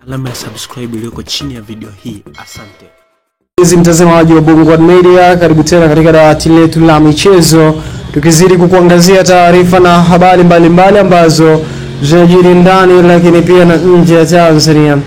alama ya subscribe iliyoko chini ya video hii. Asante. Hizi mtazamaji wa Bongo Media, karibu tena katika dawati letu la michezo, tukizidi kukuangazia taarifa na habari mbalimbali ambazo zinajiri ndani lakini pia na nje ya Tanzania.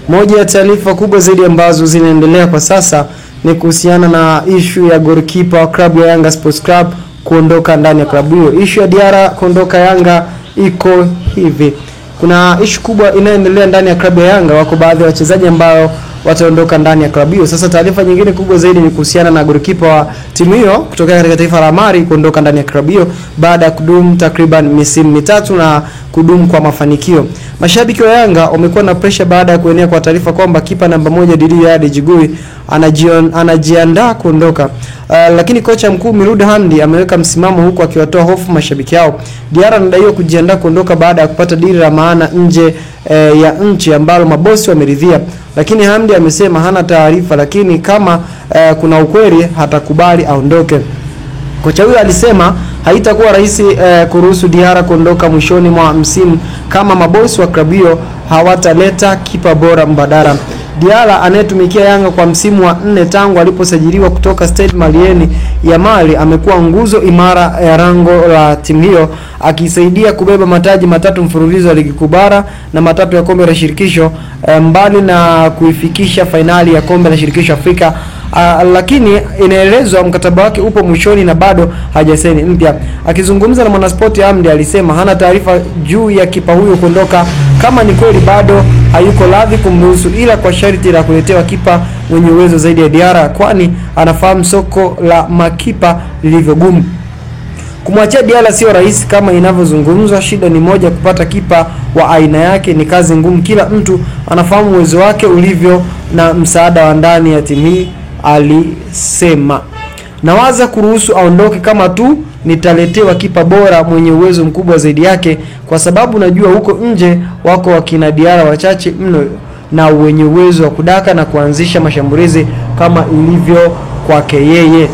Moja ya taarifa kubwa zaidi ambazo zinaendelea kwa sasa ni kuhusiana na issue ya goalkeeper wa klabu ya Yanga Sports Club kuondoka ndani ya klabu hiyo. Issue ya Diarra kuondoka Yanga iko hivi. Kuna issue kubwa inayoendelea ndani ya klabu ya Yanga, wako baadhi ya wachezaji ambao wataondoka ndani ya klabu hiyo. Sasa taarifa nyingine kubwa zaidi ni kuhusiana na goalkeeper wa timu hiyo kutoka katika taifa la Mali kuondoka ndani ya klabu hiyo baada ya kudumu takriban misimu mitatu na kudumu kwa mafanikio. Mashabiki wa Yanga wamekuwa na pressure baada ya kuenea kwa taarifa kwamba kipa namba 1 Didier Djigui anajiandaa kuondoka. Lakini kocha mkuu Miloud Hamdi ameweka msimamo huku akiwatoa hofu mashabiki hao. Diarra anadaiwa kujiandaa kuondoka baada ya kupata dili la maana nje ya nchi ambalo mabosi wameridhia. Lakini Hamdi amesema hana taarifa, lakini kama kuna ukweli hatakubali aondoke. Kocha huyo alisema haitakuwa rahisi kuruhusu Diarra kuondoka mwishoni mwa msimu kama mabosi wa klabu hiyo hawataleta kipa bora mbadala. Diarra anayetumikia Yanga kwa msimu wa 4 tangu aliposajiliwa kutoka Stade Malien ya Mali amekuwa nguzo imara ya rango la timu hiyo, akisaidia kubeba mataji 3 mfululizo ya ligi kuu bara na 3 ya kombe la shirikisho, mbali na kuifikisha fainali ya kombe la shirikisho Afrika. Lakini inaelezwa mkataba wake upo mwishoni na bado hajasaini mpya. Akizungumza na Mwanaspoti, Hamdi alisema hana taarifa juu ya kipa huyo kuondoka. Kama ni kweli bado hayuko radhi kumruhusu, ila kwa sharti la kuletewa kipa mwenye uwezo zaidi ya Diarra, kwani anafahamu soko la makipa lilivyo gumu. Kumwachia Diarra sio rahisi kama inavyozungumzwa. Shida ni moja, kupata kipa wa aina yake ni kazi ngumu. Kila mtu anafahamu uwezo wake ulivyo na msaada wa ndani ya timu hii, alisema. Nawaza kuruhusu aondoke kama tu nitaletewa kipa bora mwenye uwezo mkubwa zaidi yake, kwa sababu najua huko nje wako wakina Diarra wachache mno na wenye uwezo wa kudaka na kuanzisha mashambulizi kama ilivyo kwake yeye.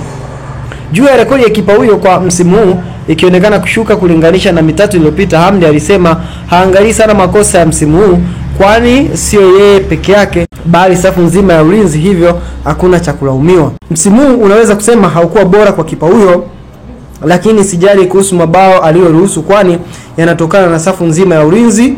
Juu ya rekodi ya kipa huyo kwa msimu huu ikionekana kushuka kulinganisha na mitatu iliyopita, Hamdi alisema haangalii sana makosa ya msimu huu, kwani sio yeye peke yake bali safu nzima ya ulinzi, hivyo hakuna cha kulaumiwa. Msimu huu unaweza kusema haukuwa bora kwa kipa huyo, lakini sijali kuhusu mabao aliyoruhusu, kwani yanatokana na safu nzima ya ulinzi,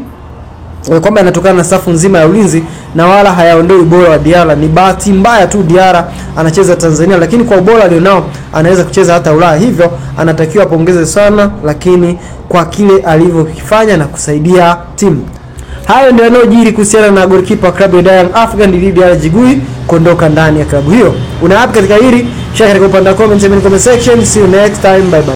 kwamba yanatokana na safu nzima ya ulinzi na wala hayaondoi ubora wa Diarra. Ni bahati mbaya tu Diarra anacheza Tanzania, lakini kwa ubora alionao anaweza kucheza hata Ulaya, hivyo anatakiwa apongeze sana lakini kwa kile alivyofanya na kusaidia timu. Hayo ndio yanayojiri kuhusiana na goalkeeper klabu ya Young African Didier Djigui kuondoka ndani ya klabu hiyo. Una hapi katika hili? Share katika upande wa comment section. See you next time. Bye bye.